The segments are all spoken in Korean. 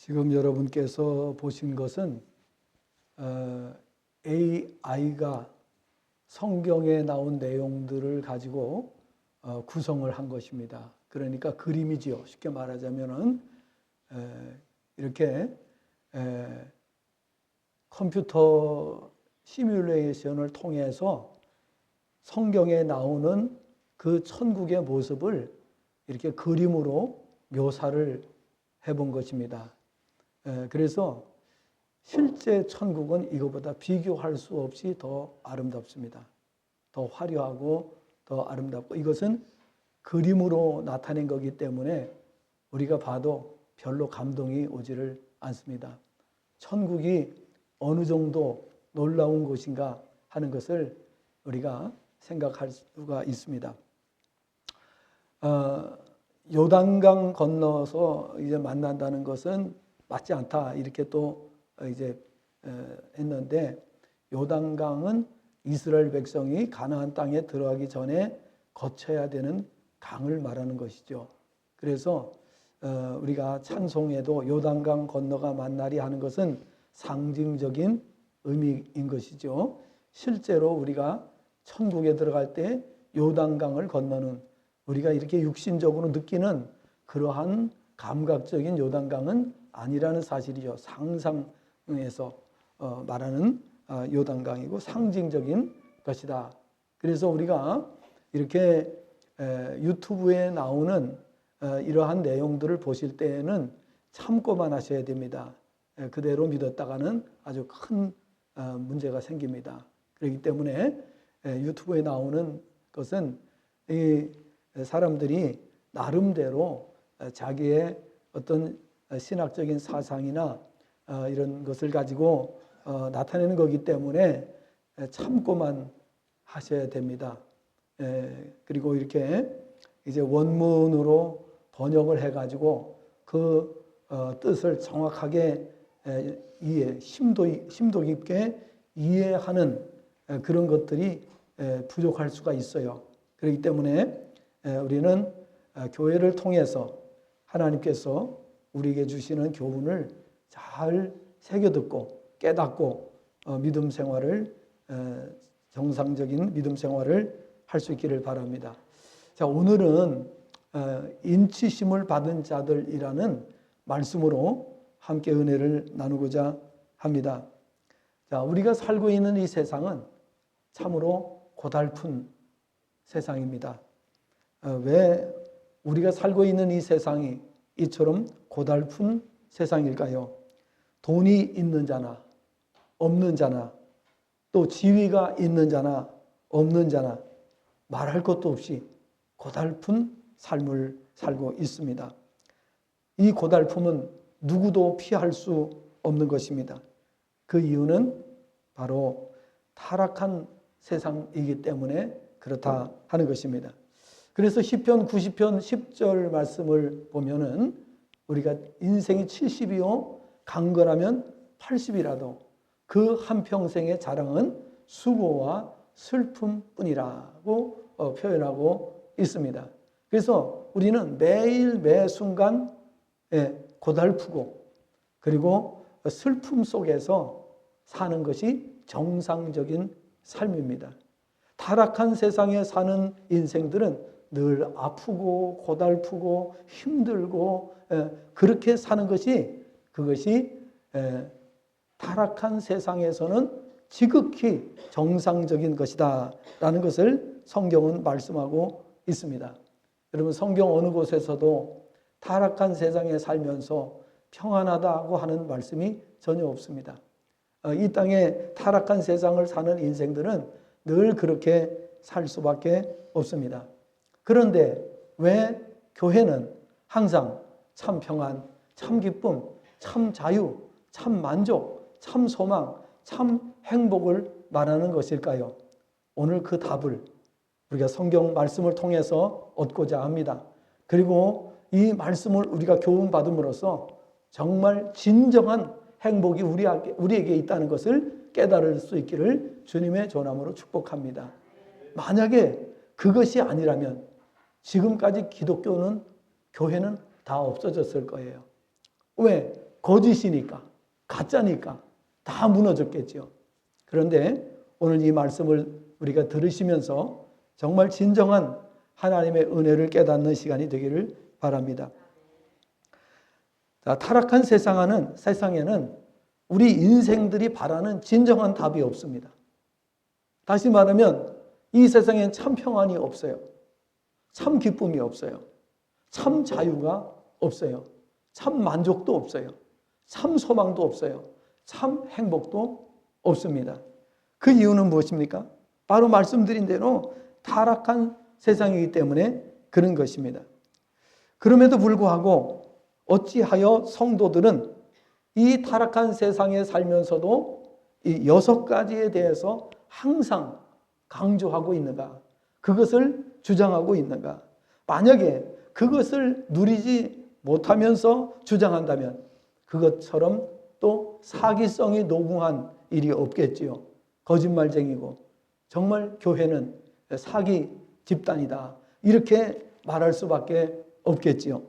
지금 여러분께서 보신 것은 AI가 성경에 나온 내용들을 가지고 구성을 한 것입니다. 그러니까 그림이지요. 쉽게 말하자면은 이렇게 컴퓨터 시뮬레이션을 통해서 성경에 나오는 그 천국의 모습을 이렇게 그림으로 묘사를 해본 것입니다. 그래서 실제 천국은 이거보다 비교할 수 없이 더 아름답습니다. 더 화려하고 더 아름답고, 이것은 그림으로 나타낸 거기 때문에 우리가 봐도 별로 감동이 오지를 않습니다. 천국이 어느 정도 놀라운 곳인가 하는 것을 우리가 생각할 수가 있습니다. 요단강 건너서 이제 만난다는 것은 맞지 않다, 이렇게 또 이제 했는데, 요단강은 이스라엘 백성이 가나안 땅에 들어가기 전에 거쳐야 되는 강을 말하는 것이죠. 그래서 우리가 찬송에도 요단강 건너가 만나리 하는 것은 상징적인 의미인 것이죠. 실제로 우리가 천국에 들어갈 때 요단강을 건너는, 우리가 이렇게 육신적으로 느끼는 그러한 감각적인 요단강은 아니라는 사실이죠. 상상에서 말하는 요단강이고 상징적인 것이다. 그래서 우리가 이렇게 유튜브에 나오는 이러한 내용들을 보실 때에는 참고만 하셔야 됩니다. 그대로 믿었다가는 아주 큰 문제가 생깁니다. 그렇기 때문에 유튜브에 나오는 것은 이 사람들이 나름대로 자기의 어떤 신학적인 사상이나 이런 것을 가지고 나타내는 거기 때문에 참고만 하셔야 됩니다. 그리고 이렇게 이제 원문으로 번역을 해가지고 그 뜻을 정확하게 심도 깊게 이해하는 그런 것들이 부족할 수가 있어요. 그렇기 때문에 우리는 교회를 통해서 하나님께서 우리에게 주시는 교훈을 잘 새겨듣고 깨닫고 믿음 생활을, 정상적인 믿음 생활을 할 수 있기를 바랍니다. 자, 오늘은 인치심을 받은 자들이라는 말씀으로 함께 은혜를 나누고자 합니다. 자, 우리가 살고 있는 이 세상은 참으로 고달픈 세상입니다. 왜 우리가 살고 있는 이 세상이 이처럼 고달픈 세상일까요? 돈이 있는 자나 없는 자나, 또 지위가 있는 자나 없는 자나, 말할 것도 없이 고달픈 삶을 살고 있습니다. 이 고달픔은 누구도 피할 수 없는 것입니다. 그 이유는 바로 타락한 세상이기 때문에 그렇다 하는 것입니다. 그래서 시편 90편 10절 말씀을 보면은 우리가 인생이 70이요 강건하면 80이라도 그 한평생의 자랑은 수고와 슬픔뿐이라고 표현하고 있습니다. 그래서 우리는 매일 매 순간 고달프고 그리고 슬픔 속에서 사는 것이 정상적인 삶입니다. 타락한 세상에 사는 인생들은 늘 아프고 고달프고 힘들고 그렇게 사는 것이, 그것이 타락한 세상에서는 지극히 정상적인 것이다 라는 것을 성경은 말씀하고 있습니다. 여러분, 성경 어느 곳에서도 타락한 세상에 살면서 평안하다고 하는 말씀이 전혀 없습니다. 이 땅에 타락한 세상을 사는 인생들은 늘 그렇게 살 수밖에 없습니다. 그런데 왜 교회는 항상 참 평안, 참 기쁨, 참 자유, 참 만족, 참 소망, 참 행복을 말하는 것일까요? 오늘 그 답을 우리가 성경 말씀을 통해서 얻고자 합니다. 그리고 이 말씀을 우리가 교훈받음으로써 정말 진정한 행복이 우리에게 있다는 것을 깨달을 수 있기를 주님의 전함으로 축복합니다. 만약에 그것이 아니라면 지금까지 기독교는, 교회는 다 없어졌을 거예요. 왜? 거짓이니까, 가짜니까 다 무너졌겠죠. 그런데 오늘 이 말씀을 우리가 들으시면서 정말 진정한 하나님의 은혜를 깨닫는 시간이 되기를 바랍니다. 자, 타락한 세상에는 우리 인생들이 바라는 진정한 답이 없습니다. 다시 말하면 이 세상엔 참 평안이 없어요. 참 기쁨이 없어요. 참 자유가 없어요. 참 만족도 없어요. 참 소망도 없어요. 참 행복도 없습니다. 그 이유는 무엇입니까? 바로 말씀드린 대로 타락한 세상이기 때문에 그런 것입니다. 그럼에도 불구하고 어찌하여 성도들은 이 타락한 세상에 살면서도 이 6가지에 대해서 항상 강조하고 있는가? 그것을 주장하고 있는가? 만약에 그것을 누리지 못하면서 주장한다면 그것처럼 또 사기성이 녹음한 일이 없겠지요. 거짓말쟁이고 정말 교회는 사기 집단이다. 이렇게 말할 수밖에 없겠지요.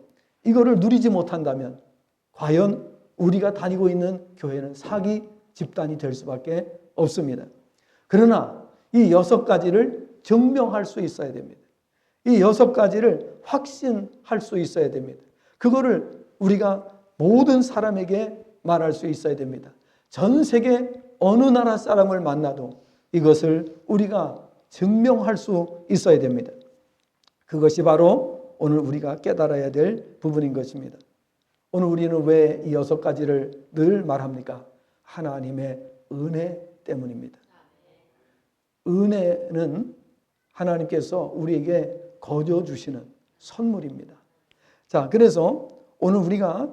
이거를 누리지 못한다면 과연 우리가 다니고 있는 교회는 사기 집단이 될 수밖에 없습니다. 그러나 이 6가지를 증명할 수 있어야 됩니다. 이 6가지를 확신할 수 있어야 됩니다. 그거를 우리가 모든 사람에게 말할 수 있어야 됩니다. 전 세계 어느 나라 사람을 만나도 이것을 우리가 증명할 수 있어야 됩니다. 그것이 바로 오늘 우리가 깨달아야 될 부분인 것입니다. 오늘 우리는 왜 이 6가지를 늘 말합니까? 하나님의 은혜 때문입니다. 은혜는 하나님께서 우리에게 거저 주시는 선물입니다. 자, 그래서 오늘 우리가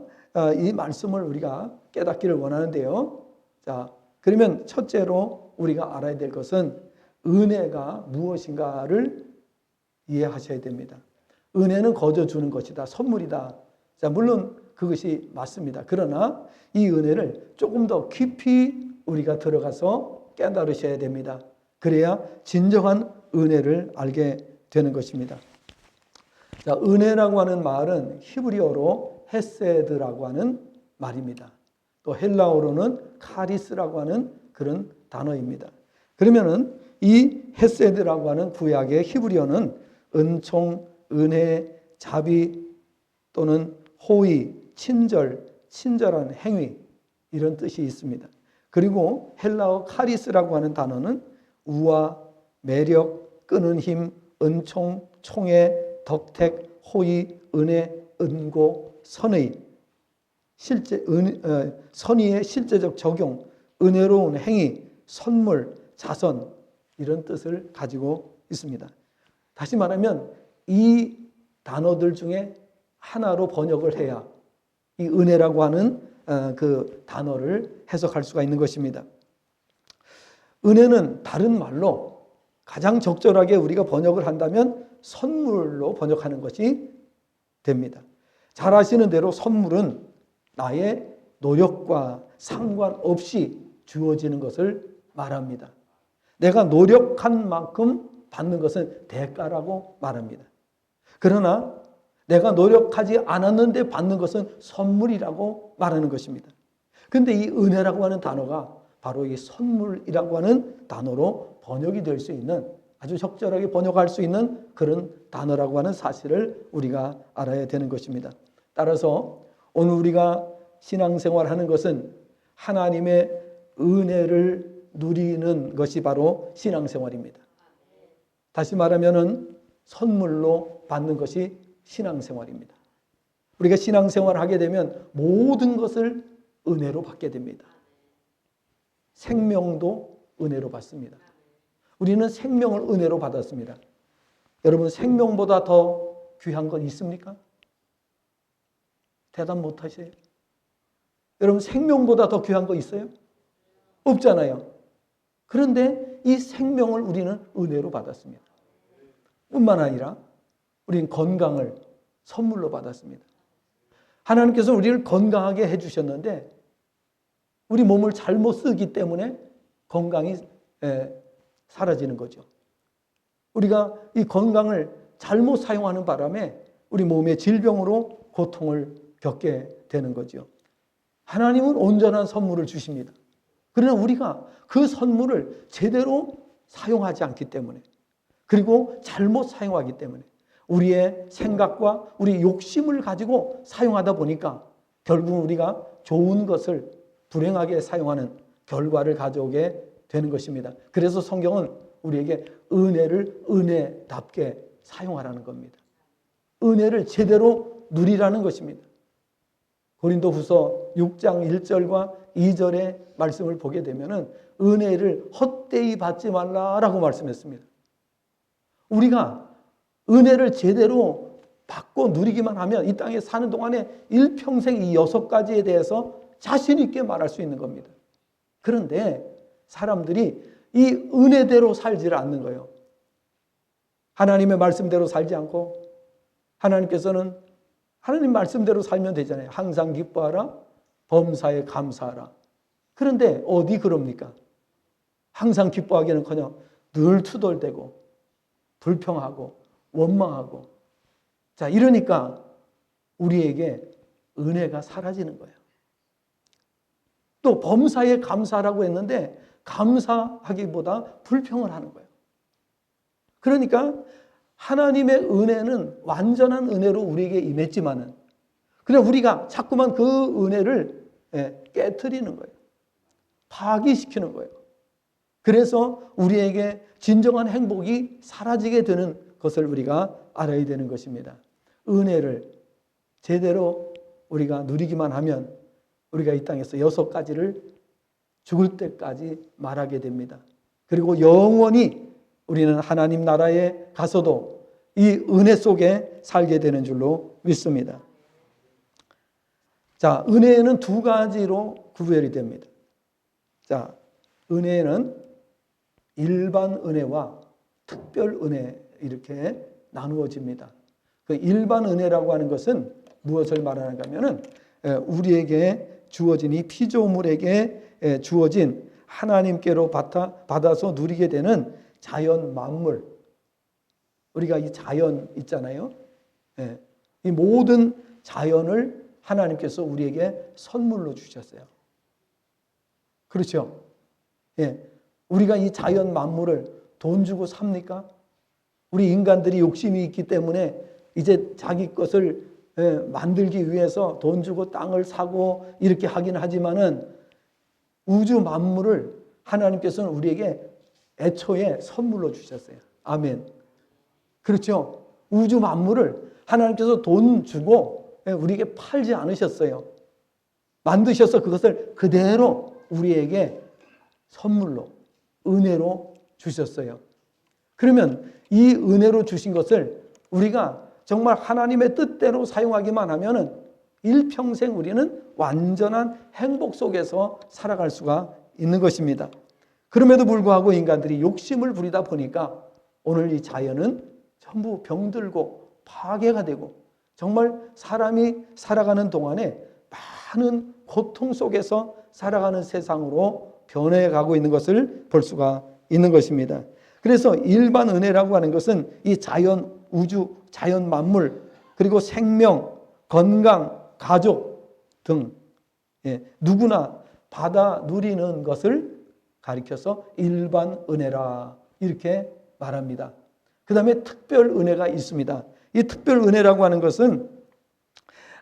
이 말씀을 우리가 깨닫기를 원하는데요. 자, 그러면 첫째로 우리가 알아야 될 것은 은혜가 무엇인가를 이해하셔야 됩니다. 은혜는 거저 주는 것이다. 선물이다. 자, 물론 그것이 맞습니다. 그러나 이 은혜를 조금 더 깊이 우리가 들어가서 깨달으셔야 됩니다. 그래야 진정한 은혜를 알게 되는 것입니다. 자, 은혜라고 하는 말은 히브리어로 헤세드라고 하는 말입니다. 또 헬라어로는 카리스라고 하는 그런 단어입니다. 그러면은 이 헤세드라고 하는 구약의 히브리어는 은총, 은혜, 자비 또는 호의, 친절, 친절한 행위 이런 뜻이 있습니다. 그리고 헬라어 카리스라고 하는 단어는 우화, 매력, 끄는 힘, 은총, 총애, 덕택, 호의, 은혜, 은고, 선의, 선의의 실제적 적용, 은혜로운 행위, 선물, 자선 이런 뜻을 가지고 있습니다. 다시 말하면 이 단어들 중에 하나로 번역을 해야 이 은혜라고 하는 그 단어를 해석할 수가 있는 것입니다. 은혜는 다른 말로 가장 적절하게 우리가 번역을 한다면 선물로 번역하는 것이 됩니다. 잘 아시는 대로 선물은 나의 노력과 상관없이 주어지는 것을 말합니다. 내가 노력한 만큼 받는 것은 대가라고 말합니다. 그러나 내가 노력하지 않았는데 받는 것은 선물이라고 말하는 것입니다. 그런데 이 은혜라고 하는 단어가 바로 이 선물이라고 하는 단어로 번역이 될 수 있는 아주 적절하게 번역할 수 있는 그런 단어라고 하는 사실을 우리가 알아야 되는 것입니다. 따라서 오늘 우리가 신앙생활하는 것은 하나님의 은혜를 누리는 것이 바로 신앙생활입니다. 다시 말하면은 선물로 받는 것이 신앙생활입니다. 우리가 신앙생활을 하게 되면 모든 것을 은혜로 받게 됩니다. 생명도 은혜로 받습니다. 우리는 생명을 은혜로 받았습니다. 여러분 생명보다 더 귀한 건 있습니까? 대답 못 하세요? 여러분 생명보다 더 귀한 거 있어요? 없잖아요. 그런데 이 생명을 우리는 은혜로 받았습니다. 뿐만 아니라 우리는 건강을 선물로 받았습니다. 하나님께서 우리를 건강하게 해주셨는데 우리 몸을 잘못 쓰기 때문에 건강이 사라지는 거죠. 우리가 이 건강을 잘못 사용하는 바람에 우리 몸의 질병으로 고통을 겪게 되는 거죠. 하나님은 온전한 선물을 주십니다. 그러나 우리가 그 선물을 제대로 사용하지 않기 때문에, 그리고 잘못 사용하기 때문에 우리의 생각과 우리 욕심을 가지고 사용하다 보니까 결국 우리가 좋은 것을 불행하게 사용하는 결과를 가져오게 되는 것입니다. 그래서 성경은 우리에게 은혜를 은혜답게 사용하라는 겁니다. 은혜를 제대로 누리라는 것입니다. 고린도후서 6장 1절과 2절의 말씀을 보게 되면은 은혜를 헛되이 받지 말라라고 말씀했습니다. 우리가 은혜를 제대로 받고 누리기만 하면 이 땅에 사는 동안에 일평생 이 6가지에 대해서 자신 있게 말할 수 있는 겁니다. 그런데 사람들이 이 은혜대로 살지를 않는 거예요. 하나님의 말씀대로 살지 않고, 하나님께서는 하나님 말씀대로 살면 되잖아요. 항상 기뻐하라, 범사에 감사하라. 그런데 어디 그럽니까? 항상 기뻐하기는커녕 늘 투덜대고 불평하고 원망하고, 자, 이러니까 우리에게 은혜가 사라지는 거예요. 또 범사에 감사라고 했는데 감사하기보다 불평을 하는 거예요. 그러니까 하나님의 은혜는 완전한 은혜로 우리에게 임했지만은, 그냥 우리가 자꾸만 그 은혜를 깨트리는 거예요. 파기시키는 거예요. 그래서 우리에게 진정한 행복이 사라지게 되는 것을 우리가 알아야 되는 것입니다. 은혜를 제대로 우리가 누리기만 하면 우리가 이 땅에서 6가지를 죽을 때까지 말하게 됩니다. 그리고 영원히 우리는 하나님 나라에 가서도 이 은혜 속에 살게 되는 줄로 믿습니다. 자, 은혜는 2가지로 구별이 됩니다. 자, 은혜는 일반 은혜와 특별 은혜 이렇게 나누어집니다. 그 일반 은혜라고 하는 것은 무엇을 말하는가 하면은 우리에게 주어진 이 피조물에게 주어진 하나님께로 받아서 누리게 되는 자연 만물. 우리가 이 자연 있잖아요. 이 모든 자연을 하나님께서 우리에게 선물로 주셨어요. 그렇죠? 우리가 이 자연 만물을 돈 주고 삽니까? 우리 인간들이 욕심이 있기 때문에 이제 자기 것을 만들기 위해서 돈 주고 땅을 사고 이렇게 하긴 하지만은 우주 만물을 하나님께서는 우리에게 애초에 선물로 주셨어요. 아멘. 그렇죠? 우주 만물을 하나님께서 돈 주고 우리에게 팔지 않으셨어요. 만드셔서 그것을 그대로 우리에게 선물로, 은혜로 주셨어요. 그러면 이 은혜로 주신 것을 우리가 정말 하나님의 뜻대로 사용하기만 하면은 일평생 우리는 완전한 행복 속에서 살아갈 수가 있는 것입니다. 그럼에도 불구하고 인간들이 욕심을 부리다 보니까 오늘 이 자연은 전부 병들고 파괴가 되고 정말 사람이 살아가는 동안에 많은 고통 속에서 살아가는 세상으로 변해가고 있는 것을 볼 수가 있는 것입니다. 그래서 일반 은혜라고 하는 것은 이 자연, 우주, 자연 만물, 그리고 생명, 건강, 가족 등 누구나 받아 누리는 것을 가리켜서 일반 은혜라 이렇게 말합니다. 그 다음에 특별 은혜가 있습니다. 이 특별 은혜라고 하는 것은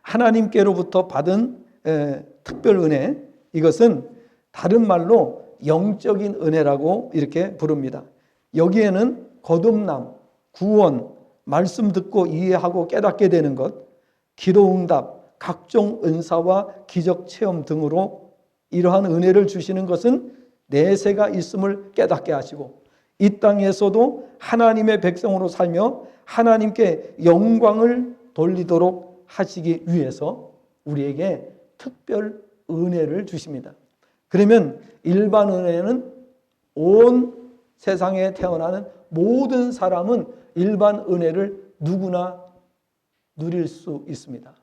하나님께로부터 받은 특별 은혜, 이것은 다른 말로 영적인 은혜라고 이렇게 부릅니다. 여기에는 거듭남, 구원, 말씀 듣고 이해하고 깨닫게 되는 것, 기도응답, 각종 은사와 기적 체험 등으로 이러한 은혜를 주시는 것은 내세가 있음을 깨닫게 하시고 이 땅에서도 하나님의 백성으로 살며 하나님께 영광을 돌리도록 하시기 위해서 우리에게 특별 은혜를 주십니다. 그러면 일반 은혜는 온 세상에 태어나는 모든 사람은 일반 은혜를 누구나 누릴 수 있습니다.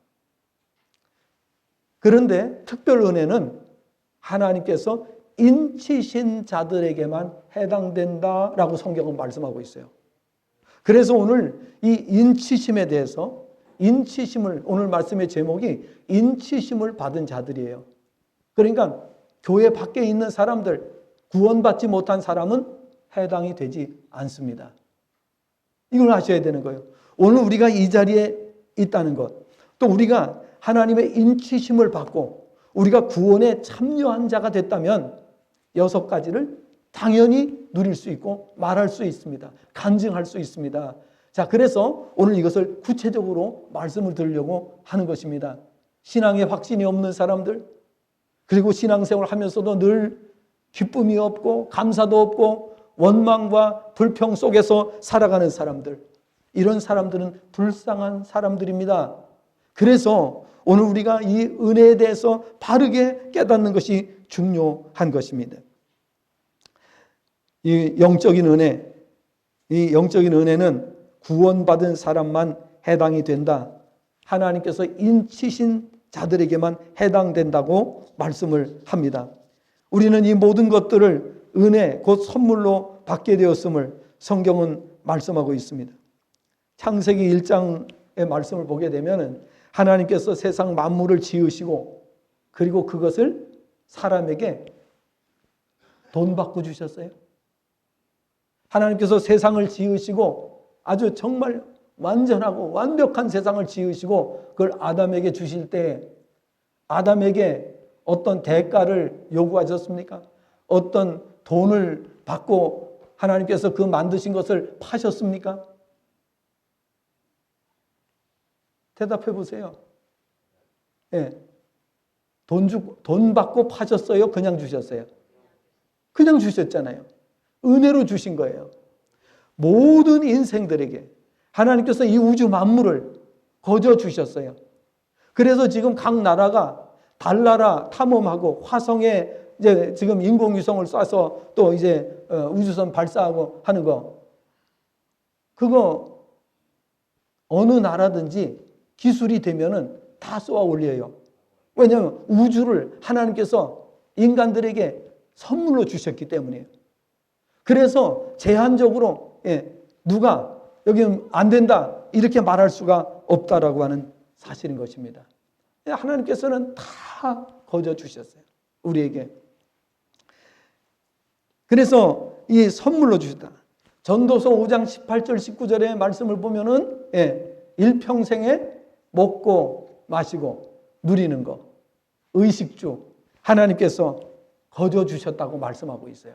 그런데 특별 은혜는 하나님께서 인치신 자들에게만 해당된다라고 성경은 말씀하고 있어요. 그래서 오늘 이 인치심에 대해서, 인치심을, 오늘 말씀의 제목이 인치심을 받은 자들이에요. 그러니까 교회 밖에 있는 사람들, 구원받지 못한 사람은 해당이 되지 않습니다. 이걸 아셔야 되는 거예요. 오늘 우리가 이 자리에 있다는 것, 또 우리가 하나님의 인치심을 받고 우리가 구원에 참여한 자가 됐다면 6가지를 당연히 누릴 수 있고 말할 수 있습니다. 간증할 수 있습니다. 자, 그래서 오늘 이것을 구체적으로 말씀을 드리려고 하는 것입니다. 신앙에 확신이 없는 사람들, 그리고 신앙생활 하면서도 늘 기쁨이 없고 감사도 없고 원망과 불평 속에서 살아가는 사람들, 이런 사람들은 불쌍한 사람들입니다. 그래서 오늘 우리가 이 은혜에 대해서 바르게 깨닫는 것이 중요한 것입니다. 이 영적인 은혜는 구원받은 사람만 해당이 된다. 하나님께서 인치신 자들에게만 해당된다고 말씀을 합니다. 우리는 이 모든 것들을 은혜, 곧 선물로 받게 되었음을 성경은 말씀하고 있습니다. 창세기 1장의 말씀을 보게 되면 하나님께서 세상 만물을 지으시고 그리고 그것을 사람에게 돈 받고 주셨어요. 하나님께서 세상을 지으시고 아주 정말 완전하고 완벽한 세상을 지으시고 그걸 아담에게 주실 때 아담에게 어떤 대가를 요구하셨습니까? 어떤 돈을 받고 하나님께서 그 만드신 것을 파셨습니까? 대답해 보세요. 예. 돈 받고 파셨어요? 그냥 주셨어요? 그냥 주셨잖아요. 은혜로 주신 거예요. 모든 인생들에게 하나님께서 이 우주 만물을 거저 주셨어요. 그래서 지금 각 나라가 달나라 탐험하고 화성에 이제 지금 인공위성을 쏴서 또 이제 우주선 발사하고 하는 거, 그거 어느 나라든지 기술이 되면은 다 쏘아 올려요. 왜냐하면 우주를 하나님께서 인간들에게 선물로 주셨기 때문이에요. 그래서 제한적으로 누가 여기 안 된다 이렇게 말할 수가 없다라고 하는 사실인 것입니다. 하나님께서는 다 거저 주셨어요. 우리에게. 그래서 이 선물로 주셨다. 전도서 5장 18절 19절의 말씀을 보면은 일평생에 먹고 마시고 누리는 거, 의식주 하나님께서 거저 주셨다고 말씀하고 있어요.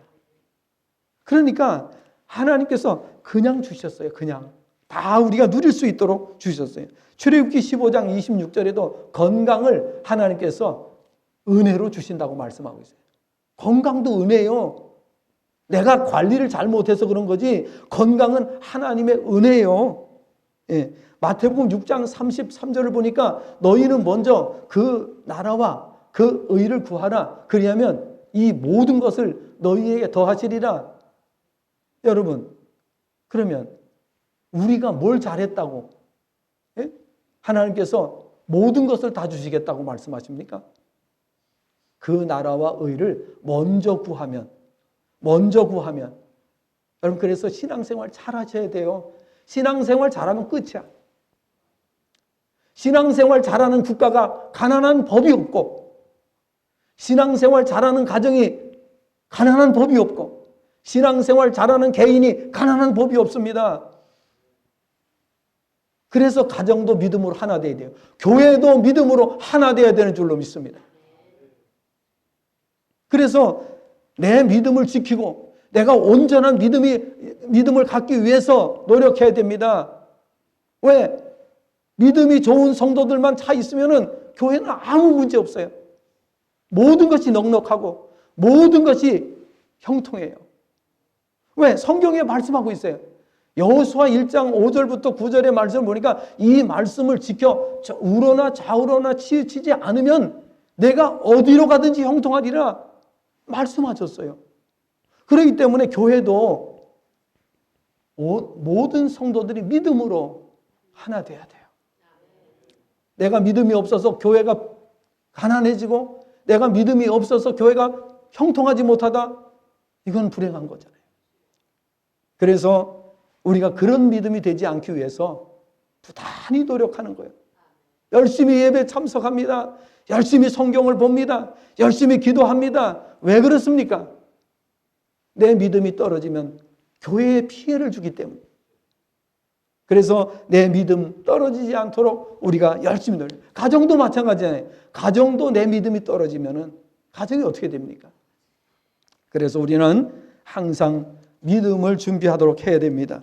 그러니까 하나님께서 그냥 주셨어요. 그냥 다 우리가 누릴 수 있도록 주셨어요. 출애굽기 15장 26절에도 건강을 하나님께서 은혜로 주신다고 말씀하고 있어요. 건강도 은혜요. 내가 관리를 잘못해서 그런 거지 건강은 하나님의 은혜요. 마태복음 6장 33절을 보니까 너희는 먼저 그 나라와 그 의를 구하라. 그리하면 이 모든 것을 너희에게 더하시리라. 여러분, 그러면 우리가 뭘 잘했다고 하나님께서 모든 것을 다 주시겠다고 말씀하십니까? 그 나라와 의를 먼저 구하면 여러분, 그래서 신앙생활 잘하셔야 돼요. 신앙생활 잘하면 끝이야. 신앙생활 잘하는 국가가 가난한 법이 없고 신앙생활 잘하는 가정이 가난한 법이 없고 신앙생활 잘하는 개인이 가난한 법이 없습니다. 그래서 가정도 믿음으로 하나 돼야 돼요. 교회도 믿음으로 하나 돼야 되는 줄로 믿습니다. 그래서 내 믿음을 지키고 내가 온전한 믿음을 갖기 위해서 노력해야 됩니다. 왜? 믿음이 좋은 성도들만 차 있으면은 교회는 아무 문제 없어요. 모든 것이 넉넉하고 모든 것이 형통해요. 왜? 성경에 말씀하고 있어요. 여호수아 1장 5절부터 9절의 말씀을 보니까 이 말씀을 지켜 우로나 좌우로나 치우치지 않으면 내가 어디로 가든지 형통하리라 말씀하셨어요. 그렇기 때문에 교회도 모든 성도들이 믿음으로 하나 돼야 돼요. 내가 믿음이 없어서 교회가 가난해지고 내가 믿음이 없어서 교회가 형통하지 못하다, 이건 불행한 거잖아요. 그래서 우리가 그런 믿음이 되지 않기 위해서 부단히 노력하는 거예요. 열심히 예배 참석합니다. 열심히 성경을 봅니다. 열심히 기도합니다. 왜 그렇습니까? 내 믿음이 떨어지면 교회에 피해를 주기 때문에. 그래서 내 믿음 떨어지지 않도록 우리가 열심히 노력. 가정도 마찬가지잖아요. 가정도 내 믿음이 떨어지면은 가정이 어떻게 됩니까? 그래서 우리는 항상 믿음을 준비하도록 해야 됩니다.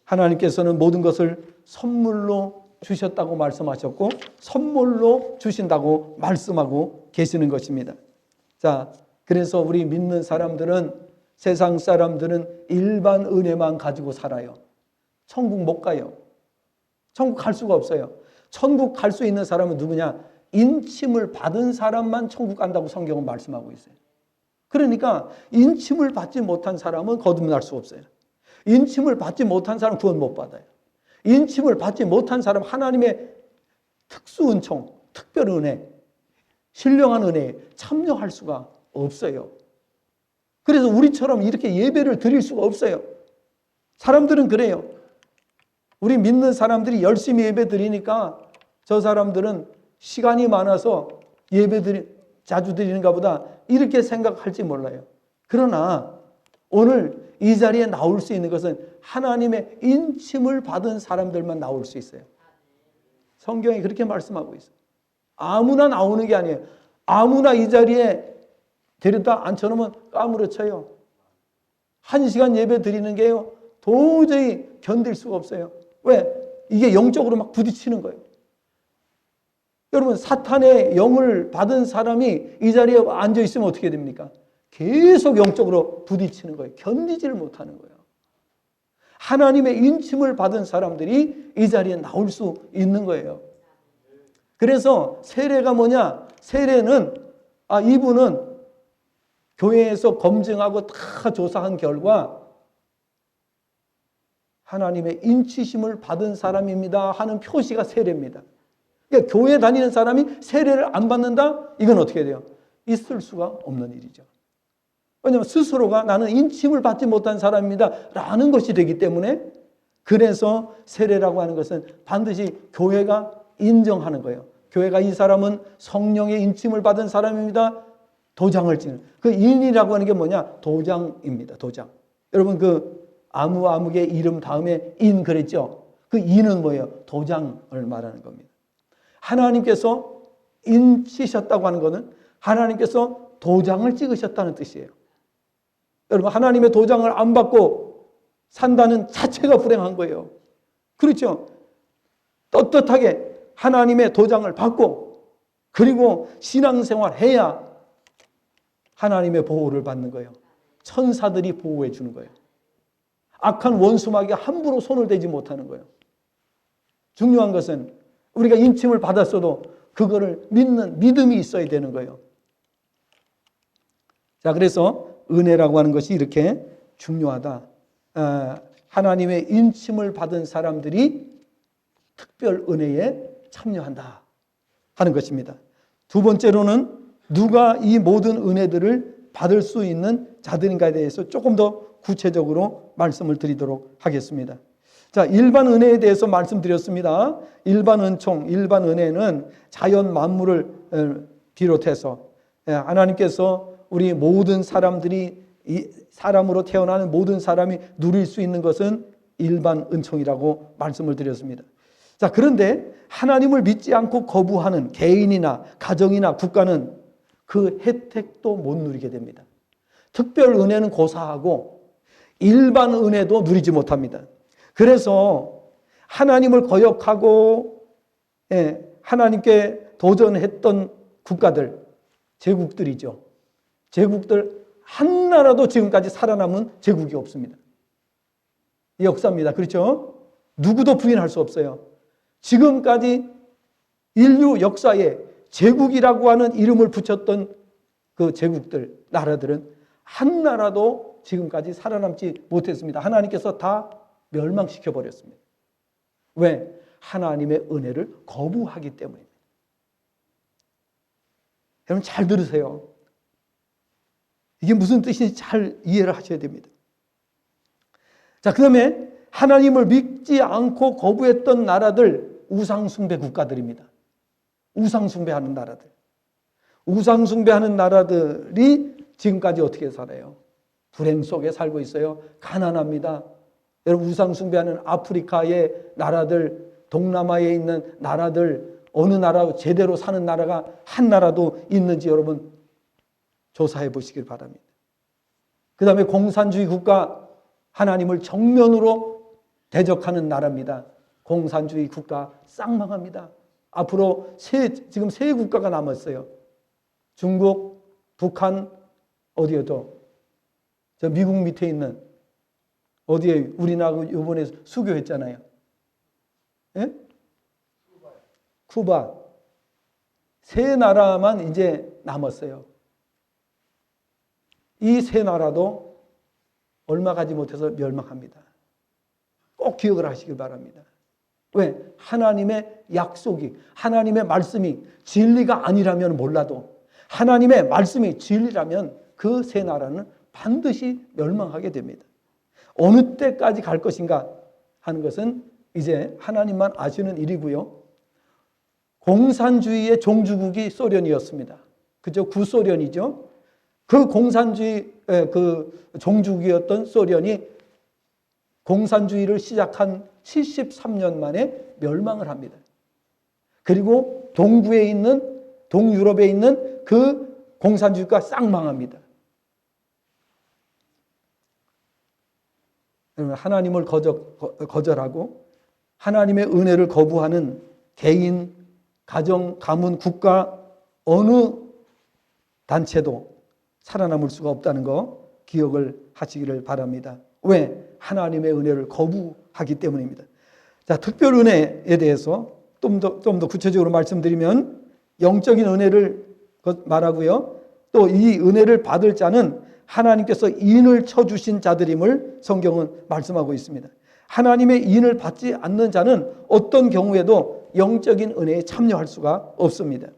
하나님께서는 모든 것을 선물로 주셨다고 말씀하셨고 선물로 주신다고 말씀하고 계시는 것입니다. 자, 그래서 우리 믿는 사람들은, 세상 사람들은 일반 은혜만 가지고 살아요. 천국 못 가요. 천국 갈 수가 없어요. 천국 갈 수 있는 사람은 누구냐? 인침을 받은 사람만 천국 간다고 성경은 말씀하고 있어요. 그러니까 인침을 받지 못한 사람은 거듭날 수 없어요. 인침을 받지 못한 사람은 구원 못 받아요. 인침을 받지 못한 사람, 하나님의 특수 은총, 특별 은혜, 신령한 은혜에 참여할 수가 없어요. 그래서 우리처럼 이렇게 예배를 드릴 수가 없어요. 사람들은 그래요. 우리 믿는 사람들이 열심히 예배 드리니까 저 사람들은 시간이 많아서 자주 드리는가 보다 이렇게 생각할지 몰라요. 그러나 오늘 이 자리에 나올 수 있는 것은 하나님의 인침을 받은 사람들만 나올 수 있어요. 성경이 그렇게 말씀하고 있어요. 아무나 나오는 게 아니에요. 아무나 이 자리에 데려다 앉혀놓으면 까무러쳐요. 1시간 예배 드리는 게요, 도저히 견딜 수가 없어요. 왜? 이게 영적으로 막 부딪히는 거예요. 여러분, 사탄의 영을 받은 사람이 이 자리에 앉아있으면 어떻게 됩니까? 계속 영적으로 부딪히는 거예요. 견디지를 못하는 거예요. 하나님의 인침을 받은 사람들이 이 자리에 나올 수 있는 거예요. 그래서 세례가 뭐냐? 세례는 이분은 교회에서 검증하고 다 조사한 결과 하나님의 인치심을 받은 사람입니다 하는 표시가 세례입니다. 그러니까 교회 다니는 사람이 세례를 안 받는다? 이건 어떻게 돼요? 있을 수가 없는 일이죠. 왜냐하면 스스로가 나는 인침을 받지 못한 사람입니다 라는 것이 되기 때문에, 그래서 세례라고 하는 것은 반드시 교회가 인정하는 거예요. 교회가 이 사람은 성령의 인침을 받은 사람입니다. 도장을 찍는. 그 인이라고 하는 게 뭐냐? 도장입니다. 도장. 여러분, 그 아무의 이름 다음에 인 그랬죠? 그 인은 뭐예요? 도장을 말하는 겁니다. 하나님께서 인치셨다고 하는 것은 하나님께서 도장을 찍으셨다는 뜻이에요. 여러분, 하나님의 도장을 안 받고 산다는 자체가 불행한 거예요. 그렇죠? 떳떳하게 하나님의 도장을 받고 그리고 신앙생활 해야 하나님의 보호를 받는 거예요. 천사들이 보호해 주는 거예요. 악한 원수마귀가 함부로 손을 대지 못하는 거예요. 중요한 것은 우리가 인침을 받았어도 그거를 믿는 믿음이 있어야 되는 거예요. 자, 그래서 은혜라고 하는 것이 이렇게 중요하다. 하나님의 인침을 받은 사람들이 특별 은혜에 참여한다 하는 것입니다. 두 번째로는 누가 이 모든 은혜들을 받을 수 있는 자들인가에 대해서 조금 더 구체적으로 말씀을 드리도록 하겠습니다. 자, 일반 은혜에 대해서 말씀드렸습니다. 일반 은총, 일반 은혜는 자연 만물을 비롯해서 하나님께서 우리 모든 사람들이, 사람으로 태어나는 모든 사람이 누릴 수 있는 것은 일반 은총이라고 말씀을 드렸습니다. 자, 그런데 하나님을 믿지 않고 거부하는 개인이나 가정이나 국가는 그 혜택도 못 누리게 됩니다. 특별 은혜는 고사하고 일반 은혜도 누리지 못합니다. 그래서 하나님을 거역하고 하나님께 도전했던 국가들, 제국들이죠. 제국들 한 나라도 지금까지 살아남은 제국이 없습니다. 이 역사입니다. 그렇죠? 누구도 부인할 수 없어요. 지금까지 인류 역사에 제국이라고 하는 이름을 붙였던 그 제국들, 나라들은 한 나라도 지금까지 살아남지 못했습니다. 하나님께서 다 멸망시켜 버렸습니다. 왜? 하나님의 은혜를 거부하기 때문입니다. 여러분 잘 들으세요. 이게 무슨 뜻인지 잘 이해를 하셔야 됩니다. 자, 그 다음에 하나님을 믿지 않고 거부했던 나라들, 우상숭배 국가들입니다. 우상 숭배하는 나라들. 우상 숭배하는 나라들이 지금까지 어떻게 살아요? 불행 속에 살고 있어요. 가난합니다. 여러분, 우상 숭배하는 아프리카의 나라들, 동남아에 있는 나라들, 어느 나라 제대로 사는 나라가 한 나라도 있는지 여러분 조사해 보시길 바랍니다. 그 다음에 공산주의 국가, 하나님을 정면으로 대적하는 나라입니다. 공산주의 국가 쌍망합니다. 앞으로 지금 세 국가가 남았어요. 중국, 북한, 어디에도 저 미국 밑에 있는 어디에 우리나라 이번에 수교했잖아요. 예? 쿠바. 세 나라만 이제 남았어요. 이 세 나라도 얼마 가지 못해서 멸망합니다. 꼭 기억을 하시길 바랍니다. 왜? 하나님의 약속이, 하나님의 말씀이 진리가 아니라면 몰라도 하나님의 말씀이 진리라면 그 세 나라는 반드시 멸망하게 됩니다. 어느 때까지 갈 것인가 하는 것은 이제 하나님만 아시는 일이고요. 공산주의의 종주국이 소련이었습니다. 그죠? 구소련이죠. 그 공산주의 그 종주국이었던 소련이 공산주의를 시작한 73년 만에 멸망을 합니다. 그리고 동부에 있는 동유럽에 있는 그 공산주의가 쌍망합니다. 하나님을 거절하고 하나님의 은혜를 거부하는 개인, 가정, 가문, 국가 어느 단체도 살아남을 수가 없다는 거 기억을 하시기를 바랍니다. 왜? 하나님의 은혜를 거부하기 때문입니다. 자, 특별 은혜에 대해서 좀 더 구체적으로 말씀드리면 영적인 은혜를 말하고요. 또 이 은혜를 받을 자는 하나님께서 인을 쳐주신 자들임을 성경은 말씀하고 있습니다. 하나님의 인을 받지 않는 자는 어떤 경우에도 영적인 은혜에 참여할 수가 없습니다.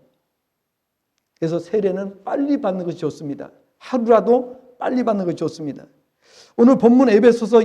그래서 세례는 빨리 받는 것이 좋습니다. 하루라도 빨리 받는 것이 좋습니다. 오늘 본문 에베소서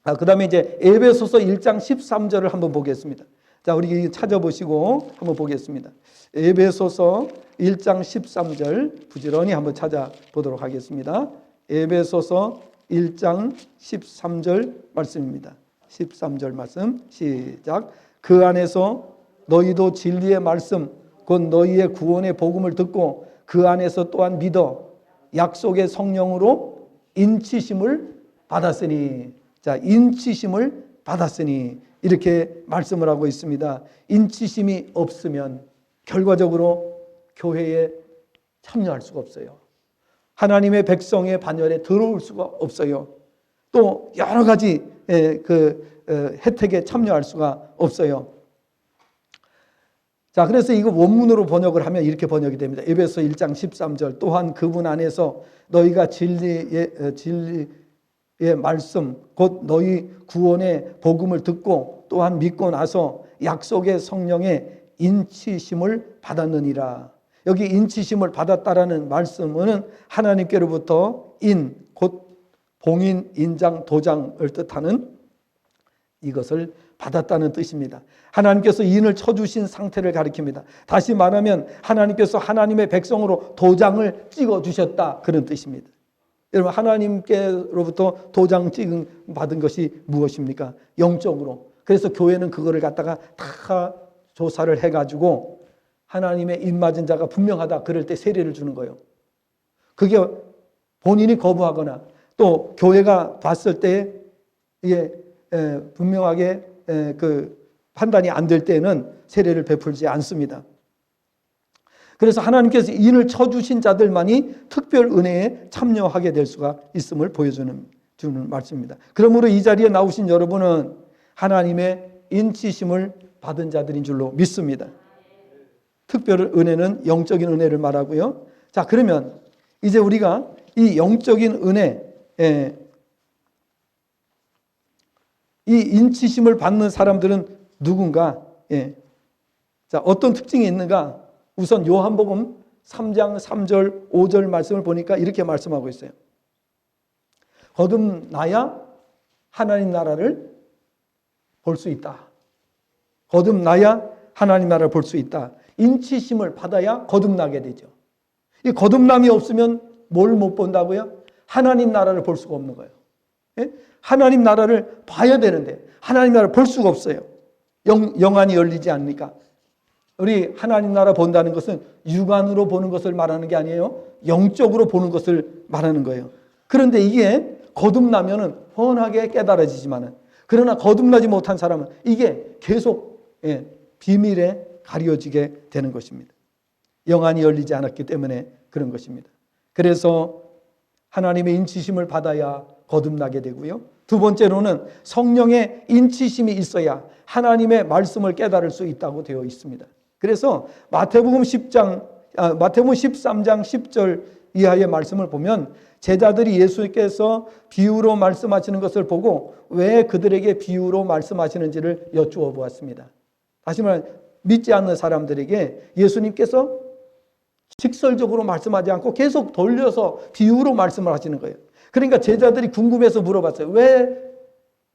그다음에 에베소서 1장 13절을 한번 보겠습니다. 자, 우리 찾아보시고 한번 보겠습니다. 에베소서 1장 13절 부지런히 한번 찾아보도록 하겠습니다. 에베소서 1장 13절 말씀입니다. 13절 말씀 시작. 그 안에서 너희도 진리의 말씀 곧 너희의 구원의 복음을 듣고 그 안에서 또한 믿어 약속의 성령으로 인치심을 받았으니. 자, 인치심을 받았으니 이렇게 말씀을 하고 있습니다. 인치심이 없으면 결과적으로 교회에 참여할 수가 없어요. 하나님의 백성의 반열에 들어올 수가 없어요. 또 여러 가지 혜택에 참여할 수가 없어요. 자, 그래서 이거 원문으로 번역을 하면 이렇게 번역이 됩니다. 에베소 1장 13절 또한 그분 안에서 너희가 진리의 말씀 곧 너희 구원의 복음을 듣고 또한 믿고 나서 약속의 성령의 인치심을 받았느니라. 여기 인치심을 받았다라는 말씀은 하나님께로부터 곧 봉인, 인장, 도장을 뜻하는 이것을 받았다는 뜻입니다. 하나님께서 인을 쳐주신 상태를 가리킵니다. 다시 말하면 하나님께서 하나님의 백성으로 도장을 찍어주셨다 그런 뜻입니다. 여러분, 하나님께로부터 도장 받은 것이 무엇입니까? 영적으로. 그래서 교회는 그거를 갖다가 다 조사를 해가지고 하나님의 입맞은 자가 분명하다 그럴 때 세례를 주는 거예요. 그게 본인이 거부하거나 또 교회가 봤을 때 이게 분명하게 그 판단이 안 될 때는 세례를 베풀지 않습니다. 그래서 하나님께서 인을 쳐주신 자들만이 특별 은혜에 참여하게 될 수가 있음을 보여주는 말씀입니다. 그러므로 이 자리에 나오신 여러분은 하나님의 인치심을 받은 자들인 줄로 믿습니다. 특별 은혜는 영적인 은혜를 말하고요. 자, 그러면 이제 우리가 이 영적인 은혜, 이 인치심을 받는 사람들은 누군가? 자, 어떤 특징이 있는가? 우선 요한복음 3장 3절 5절 말씀을 보니까 이렇게 말씀하고 있어요. 거듭나야 하나님 나라를 볼 수 있다. 거듭나야 하나님 나라를 볼 수 있다. 인치심을 받아야 거듭나게 되죠. 이 거듭남이 없으면 뭘 못 본다고요? 하나님 나라를 볼 수가 없는 거예요. 예? 하나님 나라를 봐야 되는데 하나님 나라를 볼 수가 없어요. 영안이 열리지 않으니까. 우리 하나님 나라 본다는 것은 육안으로 보는 것을 말하는 게 아니에요. 영적으로 보는 것을 말하는 거예요. 그런데 이게 거듭나면은 훤하게 깨달아지지만은, 그러나 거듭나지 못한 사람은 이게 계속 비밀에 가려지게 되는 것입니다. 영안이 열리지 않았기 때문에 그런 것입니다. 그래서 하나님의 인치심을 받아야 거듭나게 되고요. 두 번째로는 성령의 인치심이 있어야 하나님의 말씀을 깨달을 수 있다고 되어 있습니다. 그래서 마태복음 13장 10절 이하의 말씀을 보면 제자들이 예수께서 비유로 말씀하시는 것을 보고 왜 그들에게 비유로 말씀하시는지를 여쭈어 보았습니다. 다시 말하면 믿지 않는 사람들에게 예수님께서 직설적으로 말씀하지 않고 계속 돌려서 비유로 말씀을 하시는 거예요. 그러니까 제자들이 궁금해서 물어봤어요. 왜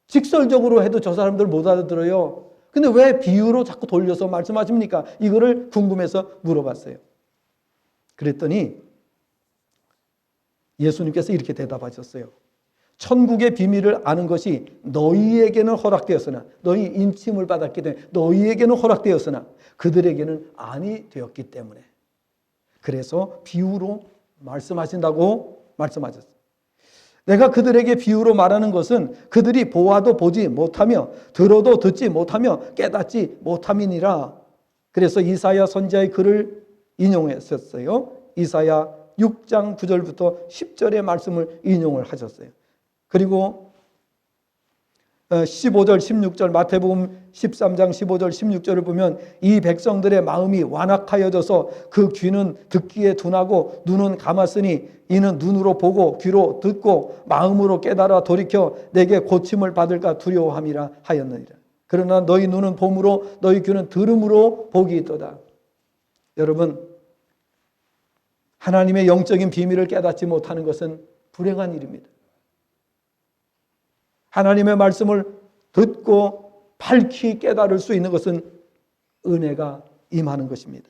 직설적으로 해도 저 사람들 못 알아들어요? 근데 왜 비유로 자꾸 돌려서 말씀하십니까? 이거를 궁금해서 물어봤어요. 그랬더니 예수님께서 이렇게 대답하셨어요. 천국의 비밀을 아는 것이 너희에게는 허락되었으나, 너희 인침을 받았기 때문에 너희에게는 허락되었으나 그들에게는 아니 되었기 때문에, 그래서 비유로 말씀하신다고 말씀하셨어요. 내가 그들에게 비유로 말하는 것은 그들이 보아도 보지 못하며 들어도 듣지 못하며 깨닫지 못함이니라. 그래서 이사야 선지자의 글을 인용했었어요. 이사야 6장 9절부터 10절의 말씀을 인용을 하셨어요. 그리고 15절 16절 마태복음 13장 15절 16절을 보면 이 백성들의 마음이 완악하여져서 그 귀는 듣기에 둔하고 눈은 감았으니 이는 눈으로 보고 귀로 듣고 마음으로 깨달아 돌이켜 내게 고침을 받을까 두려워함이라 하였느니라. 그러나 너희 눈은 봄으로 너희 귀는 들음으로 복이 있도다. 여러분, 하나님의 영적인 비밀을 깨닫지 못하는 것은 불행한 일입니다. 하나님의 말씀을 듣고 밝히 깨달을 수 있는 것은 은혜가 임하는 것입니다.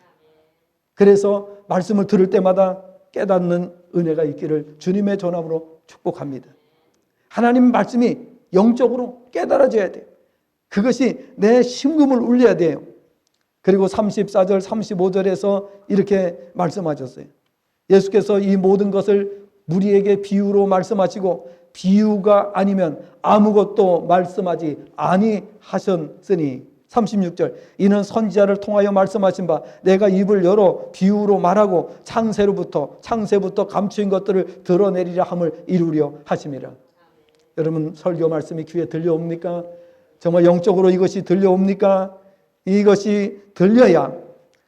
그래서 말씀을 들을 때마다 깨닫는 은혜가 있기를 주님의 전함으로 축복합니다. 하나님 말씀이 영적으로 깨달아져야 돼요. 그것이 내 심금을 울려야 돼요. 그리고 34절 35절에서 이렇게 말씀하셨어요. 예수께서 이 모든 것을 무리에게 비유로 말씀하시고 비유가 아니면 아무것도 말씀하지 아니하셨으니 36절 이는 선지자를 통하여 말씀하신 바 내가 입을 열어 비유로 말하고 창세부터 감추인 것들을 드러내리라 함을 이루려 하심이라. 여러분, 설교 말씀이 귀에 들려옵니까? 정말 영적으로 이것이 들려옵니까? 이것이 들려야,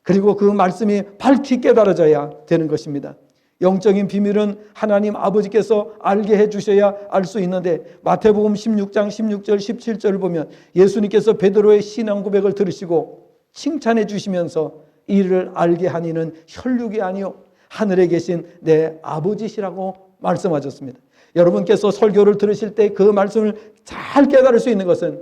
그리고 그 말씀이 밝히 깨달아져야 되는 것입니다. 영적인 비밀은 하나님 아버지께서 알게 해주셔야 알 수 있는데 마태복음 16장 16절 17절을 보면 예수님께서 베드로의 신앙 고백을 들으시고 칭찬해 주시면서 이를 알게 하니는 혈육이 아니요 하늘에 계신 내 아버지시라고 말씀하셨습니다. 여러분께서 설교를 들으실 때 그 말씀을 잘 깨달을 수 있는 것은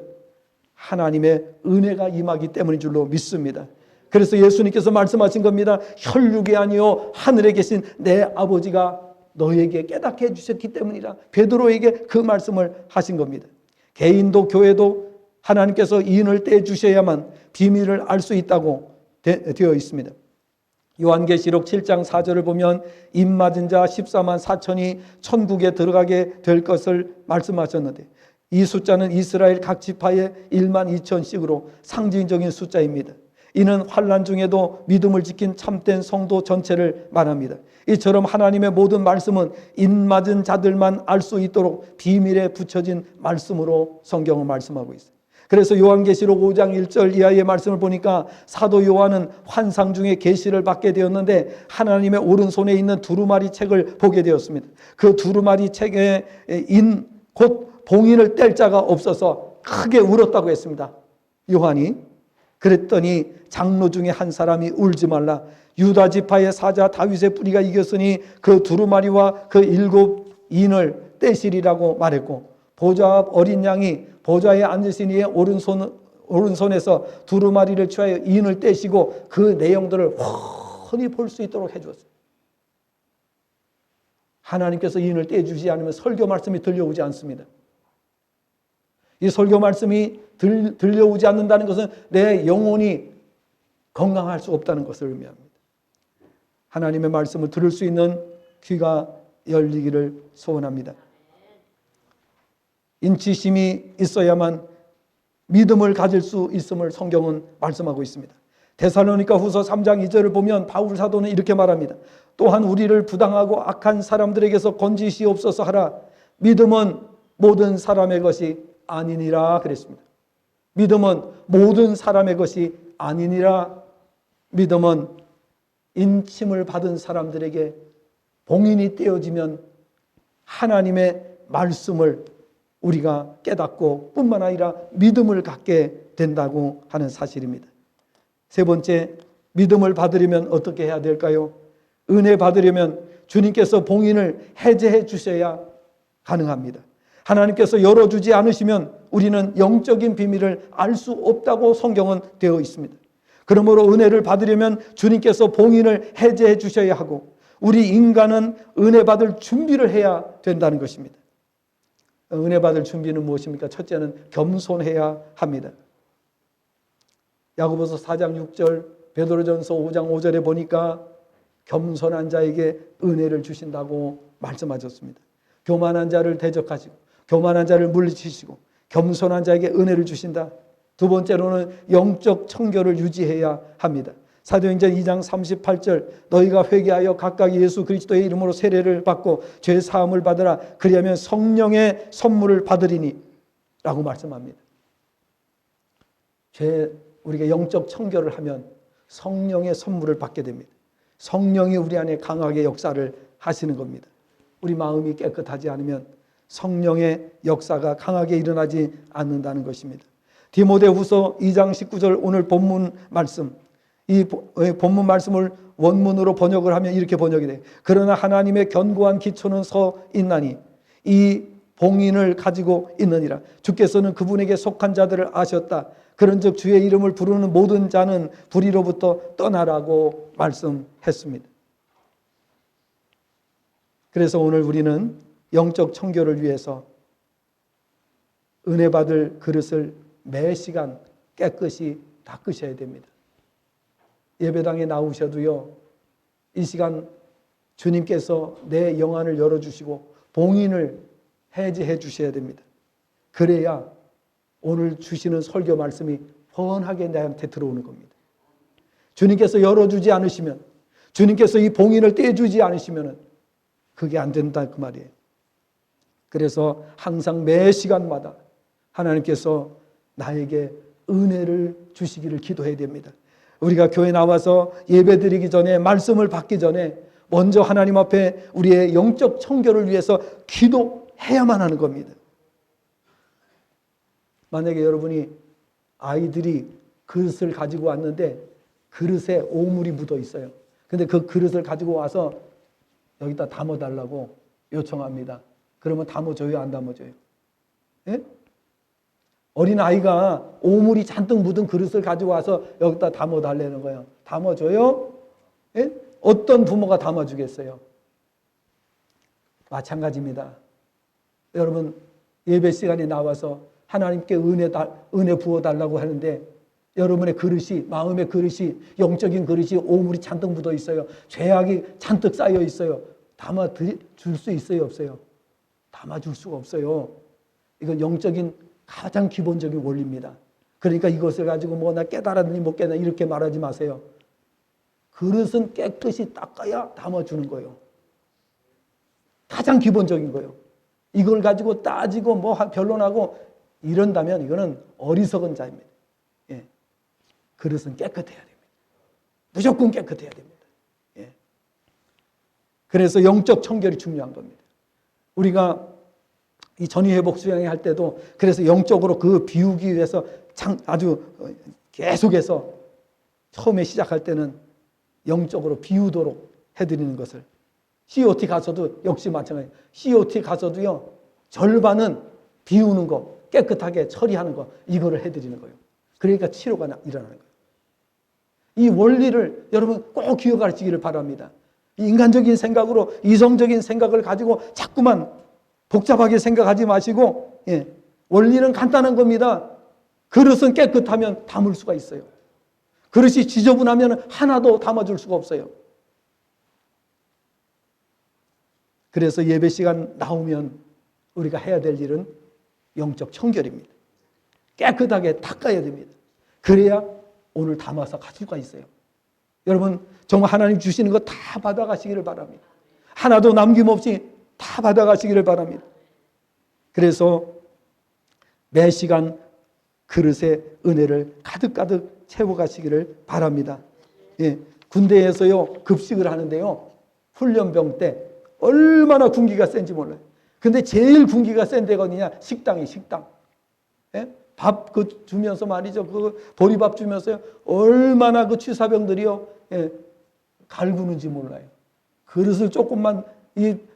하나님의 은혜가 임하기 때문인 줄로 믿습니다. 그래서 예수님께서 말씀하신 겁니다. 혈육이 아니요 하늘에 계신 내 아버지가 너에게 깨닫게 해주셨기 때문이라. 베드로에게 그 말씀을 하신 겁니다. 개인도 교회도 하나님께서 인을 떼주셔야만 비밀을 알 수 있다고 되어 있습니다. 요한계시록 7장 4절을 보면 입맞은 자 14만 4천이 천국에 들어가게 될 것을 말씀하셨는데 이 숫자는 이스라엘 각 지파의 1만 2천씩으로 상징적인 숫자입니다. 이는 환난 중에도 믿음을 지킨 참된 성도 전체를 말합니다. 이처럼 하나님의 모든 말씀은 입맞은 자들만 알 수 있도록 비밀에 붙여진 말씀으로 성경은 말씀하고 있어요. 그래서 요한계시록 5장 1절 이하의 말씀을 보니까 사도 요한은 환상 중에 계시를 받게 되었는데 하나님의 오른손에 있는 두루마리 책을 보게 되었습니다. 그 두루마리 책에 곧 봉인을 뗄 자가 없어서 크게 울었다고 했습니다. 요한이. 그랬더니 장로 중에 한 사람이 울지 말라. 유다 지파의 사자 다윗의 뿌리가 이겼으니 그 두루마리와 그 7인을 떼시리라고 말했고 보좌 앞 어린 양이 보좌에 앉으신 이의 오른손에서 두루마리를 취하여 인을 떼시고 그 내용들을 훤히 볼 수 있도록 해주었어요. 하나님께서 인을 떼주지 않으면 설교 말씀이 들려오지 않습니다. 이 설교 말씀이 들려오지 않는다는 것은 내 영혼이 건강할 수 없다는 것을 의미합니다. 하나님의 말씀을 들을 수 있는 귀가 열리기를 소원합니다. 인치심이 있어야만 믿음을 가질 수 있음을 성경은 말씀하고 있습니다. 데살로니가 후서 3장 2절을 보면 바울 사도는 이렇게 말합니다. 또한 우리를 부당하고 악한 사람들에게서 건지시옵소서 하라. 믿음은 모든 사람의 것이 아니니라 그랬습니다. 믿음은 모든 사람의 것이 아니니라. 믿음은 인침을 받은 사람들에게 봉인이 떼어지면 하나님의 말씀을 우리가 깨닫고 뿐만 아니라 믿음을 갖게 된다고 하는 사실입니다. 세 번째, 믿음을 받으려면 어떻게 해야 될까요? 은혜 받으려면 주님께서 봉인을 해제해 주셔야 가능합니다. 하나님께서 열어주지 않으시면 우리는 영적인 비밀을 알 수 없다고 성경은 되어 있습니다. 그러므로 은혜를 받으려면 주님께서 봉인을 해제해 주셔야 하고 우리 인간은 은혜 받을 준비를 해야 된다는 것입니다. 은혜 받을 준비는 무엇입니까? 첫째는 겸손해야 합니다. 야고보서 4장 6절, 베드로전서 5장 5절에 보니까 겸손한 자에게 은혜를 주신다고 말씀하셨습니다. 교만한 자를 대적하시고 교만한 자를 물리치시고 겸손한 자에게 은혜를 주신다. 두 번째로는 영적 청결을 유지해야 합니다. 사도행전 2장 38절, 너희가 회개하여 각각 예수 그리스도의 이름으로 세례를 받고 죄 사함을 받으라. 그리하면 성령의 선물을 받으리니 라고 말씀합니다. 우리가 영적 청결을 하면 성령의 선물을 받게 됩니다. 성령이 우리 안에 강하게 역사를 하시는 겁니다. 우리 마음이 깨끗하지 않으면 성령의 역사가 강하게 일어나지 않는다는 것입니다. 디모데후서 2장 19절 오늘 본문 말씀, 이 본문 말씀을 원문으로 번역을 하면 이렇게 번역이 돼요. 그러나 하나님의 견고한 기초는 서 있나니 이 봉인을 가지고 있느니라. 주께서는 그분에게 속한 자들을 아셨다. 그런즉 주의 이름을 부르는 모든 자는 불의로부터 떠나라고 말씀했습니다. 그래서 오늘 우리는 영적 청결을 위해서 은혜 받을 그릇을 매 시간 깨끗이 닦으셔야 됩니다. 예배당에 나오셔도요, 이 시간 주님께서 내 영안을 열어주시고 봉인을 해제해 주셔야 됩니다. 그래야 오늘 주시는 설교 말씀이 훤하게 나한테 들어오는 겁니다. 주님께서 열어주지 않으시면, 주님께서 이 봉인을 떼주지 않으시면 그게 안 된다 그 말이에요. 그래서 항상 매 시간마다 하나님께서 나에게 은혜를 주시기를 기도해야 됩니다. 우리가 교회 나와서 예배 드리기 전에, 말씀을 받기 전에 먼저 하나님 앞에 우리의 영적 청결을 위해서 기도해야만 하는 겁니다. 만약에 여러분이 아이들이 그릇을 가지고 왔는데 그릇에 오물이 묻어 있어요. 근데 그 그릇을 가지고 와서 여기다 담아달라고 요청합니다. 그러면 담아줘요, 안 담아줘요? 예? 어린아이가 오물이 잔뜩 묻은 그릇을 가지고 와서 여기다 담아달라는 거예요. 담아줘요? 예? 어떤 부모가 담아주겠어요? 마찬가지입니다. 여러분, 예배 시간에 나와서 하나님께 은혜 부어달라고 하는데 여러분의 그릇이, 마음의 그릇이, 영적인 그릇이 오물이 잔뜩 묻어 있어요. 죄악이 잔뜩 쌓여 있어요. 담아줄 수 있어요, 없어요? 담아줄 수가 없어요. 이건 영적인 가장 기본적인 원리입니다. 그러니까 이것을 가지고 뭐 나 깨달았느니 못 깨달았느니 이렇게 말하지 마세요. 그릇은 깨끗이 닦아야 담아주는 거예요. 가장 기본적인 거예요. 이걸 가지고 따지고 뭐 변론하고 이런다면 이거는 어리석은 자입니다. 예. 그릇은 깨끗해야 됩니다. 무조건 깨끗해야 됩니다. 예. 그래서 영적 청결이 중요한 겁니다. 우리가 이 전이회복 수양회 할 때도 그래서 영적으로 그 비우기 위해서 아주 계속해서 처음에 시작할 때는 영적으로 비우도록 해드리는 것을, COT 가서도 역시 마찬가지예요. COT 가서도요, 절반은 비우는 거, 깨끗하게 처리하는 거, 이거를 해드리는 거예요. 그러니까 치료가 일어나는 거예요. 이 원리를 여러분 꼭 기억하시기를 바랍니다. 인간적인 생각으로 이성적인 생각을 가지고 자꾸만 복잡하게 생각하지 마시고, 원리는 간단한 겁니다. 그릇은 깨끗하면 담을 수가 있어요. 그릇이 지저분하면 하나도 담아줄 수가 없어요. 그래서 예배 시간 나오면 우리가 해야 될 일은 영적 청결입니다. 깨끗하게 닦아야 됩니다. 그래야 오늘 담아서 갈 수가 있어요. 여러분 정말 하나님 주시는 거 다 받아가시기를 바랍니다. 하나도 남김없이 다 받아가시기를 바랍니다. 그래서 매 시간 그릇에 은혜를 가득가득 채워가시기를 바랍니다. 군대에서요 급식을 하는데요, 훈련병 때 얼마나 군기가 센지 몰라요. 근데 제일 군기가 센 데가 어디냐? 식당. 밥 주면서 말이죠. 그 보리밥 주면서요. 얼마나 그 취사병들이요. 갈구는지 몰라요. 그릇을 조금만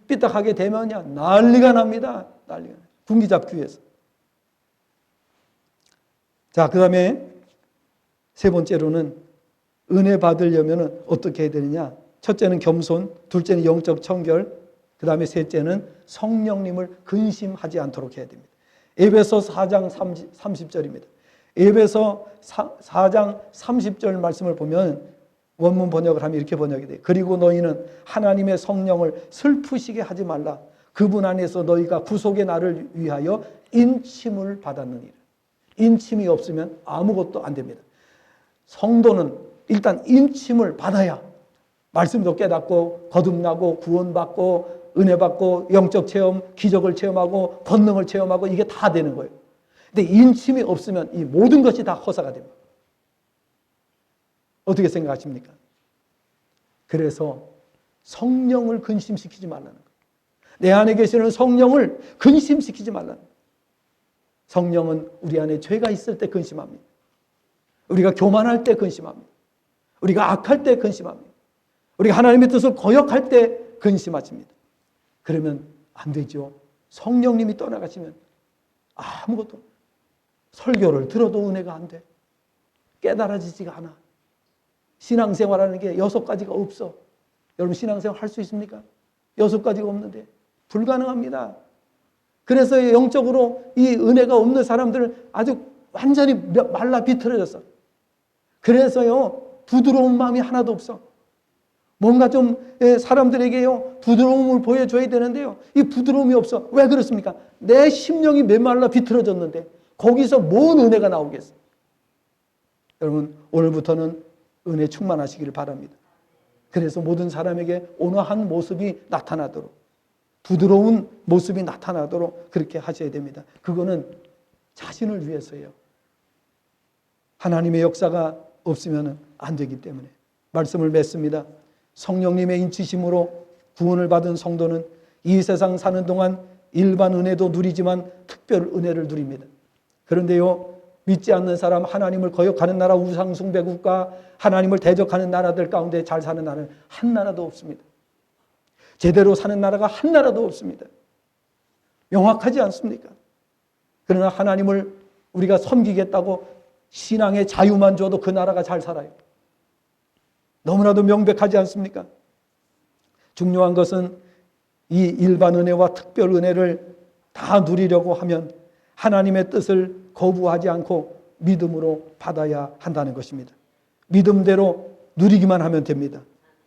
삐딱하게 되면요. 난리가 납니다. 난리가 나요. 군기 잡기 위해서. 자, 그 다음에 세 번째로는 은혜 받으려면 어떻게 해야 되느냐? 첫째는 겸손, 둘째는 영적 청결, 그 다음에 셋째는 성령님을 근심하지 않도록 해야 됩니다. 에베소 4장 30절입니다. 에베소 4장 30절 말씀을 보면 원문 번역을 하면 이렇게 번역이 돼요. 그리고 너희는 하나님의 성령을 슬프시게 하지 말라. 그분 안에서 너희가 구속의 날을 위하여 인침을 받았느니라. 인침이 없으면 아무것도 안 됩니다. 성도는 일단 인침을 받아야 말씀도 깨닫고 거듭나고 구원받고 은혜 받고 영적 체험, 기적을 체험하고 권능을 체험하고 이게 다 되는 거예요. 근데 인침이 없으면 이 모든 것이 다 허사가 됩니다. 어떻게 생각하십니까? 그래서 성령을 근심시키지 말라는 거예요. 내 안에 계시는 성령을 근심시키지 말라는 거예요. 성령은 우리 안에 죄가 있을 때 근심합니다. 우리가 교만할 때 근심합니다. 우리가 악할 때 근심합니다. 우리가 하나님의 뜻을 거역할 때 근심하십니다. 그러면 안 되죠. 성령님이 떠나가시면 아무것도, 설교를 들어도 은혜가 안 돼. 깨달아지지가 않아. 신앙생활하는 게 6가지가 없어. 여러분 신앙생활 할 수 있습니까? 6가지가 없는데 불가능합니다. 그래서 영적으로 이 은혜가 없는 사람들은 아주 완전히 말라 비틀어졌어. 그래서요 부드러운 마음이 하나도 없어. 뭔가 좀 사람들에게요 부드러움을 보여줘야 되는데요, 이 부드러움이 없어. 왜 그렇습니까? 내 심령이 메말라 비틀어졌는데 거기서 뭔 은혜가 나오겠어? 여러분 오늘부터는 은혜 충만하시기를 바랍니다. 그래서 모든 사람에게 온화한 모습이 나타나도록, 부드러운 모습이 나타나도록 그렇게 하셔야 됩니다. 그거는 자신을 위해서예요. 하나님의 역사가 없으면 안 되기 때문에 말씀을 맺습니다. 성령님의 인치심으로 구원을 받은 성도는 이 세상 사는 동안 일반 은혜도 누리지만 특별 은혜를 누립니다. 그런데요 믿지 않는 사람, 하나님을 거역하는 나라, 우상숭배 국가, 하나님을 대적하는 나라들 가운데 잘 사는 나라는 한 나라도 없습니다. 제대로 사는 나라가 한 나라도 없습니다. 명확하지 않습니까? 그러나 하나님을 우리가 섬기겠다고 신앙의 자유만 줘도 그 나라가 잘 살아요. 너무나도 명백하지 않습니까? 중요한 것은 이 일반 은혜와 특별 은혜를 다 누리려고 하면 하나님의 뜻을 거부하지 않고 믿음으로 받아야 한다는 것입니다. 믿음대로 누리기만 하면 됩니다.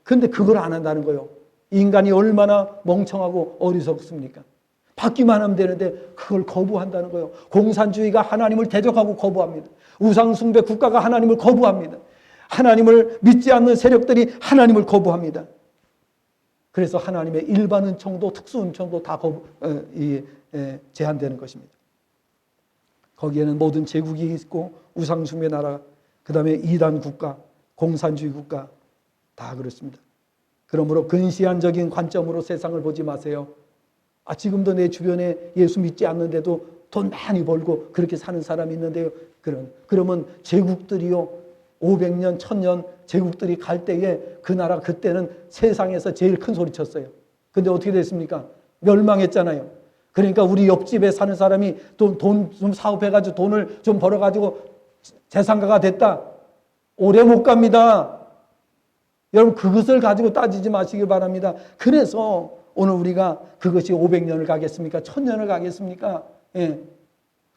그런데 그걸 안 한다는 거예요. 인간이 얼마나 멍청하고 어리석습니까? 받기만 하면 되는데 그걸 거부한다는 거예요. 공산주의가 하나님을 대적하고 거부합니다. 우상숭배 국가가 하나님을 거부합니다. 하나님을 믿지 않는 세력들이 하나님을 거부합니다. 그래서 하나님의 일반 은총도 특수 은총도 다 제한되는 것입니다. 거기에는 모든 제국이 있고 우상숭배 나라, 그 다음에 이단 국가, 공산주의 국가 다 그렇습니다. 그러므로 근시안적인 관점으로 세상을 보지 마세요. 지금도 내 주변에 예수 믿지 않는데도 돈 많이 벌고 그렇게 사는 사람이 있는데요. 그러면 제국들이요 500년, 1000년 제국들이 갈 때에 그 나라 그때는 세상에서 제일 큰 소리 쳤어요. 근데 어떻게 됐습니까? 멸망했잖아요. 그러니까 우리 옆집에 사는 사람이 돈 좀 사업해가지고 돈을 좀 벌어가지고 재산가가 됐다. 오래 못 갑니다. 여러분 그것을 가지고 따지지 마시길 바랍니다. 그래서 오늘 우리가 그것이 500년을 가겠습니까? 1000년을 가겠습니까? 예.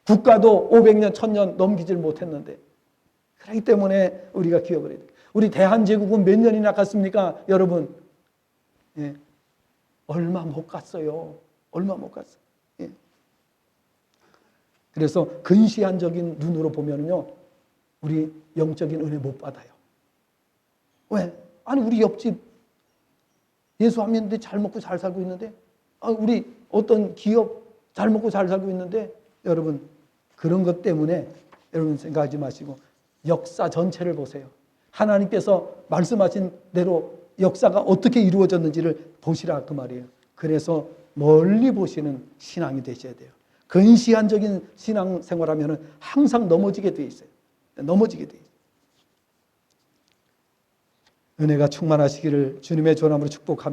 국가도 500년, 1000년 넘기질 못했는데. 그렇기 때문에 우리가 기억을 해야 돼요. 우리 대한제국은 몇 년이나 갔습니까? 여러분. 예. 얼마 못 갔어요. 얼마 못 갔어요. 예. 그래서 근시안적인 눈으로 보면요. 우리 영적인 은혜 못 받아요. 왜? 아니 우리 옆집 예수 안 믿는데 잘 먹고 잘 살고 있는데, 우리 어떤 기업 잘 먹고 잘 살고 있는데, 여러분 그런 것 때문에 여러분 생각하지 마시고 역사 전체를 보세요. 하나님께서 말씀하신 대로 역사가 어떻게 이루어졌는지를 보시라 그 말이에요. 그래서 멀리 보시는 신앙이 되셔야 돼요. 근시안적인 신앙 생활하면 항상 넘어지게 돼 있어요. 넘어지게 돼 있어요. 은혜가 충만하시기를 주님의 전함으로 축복합니다.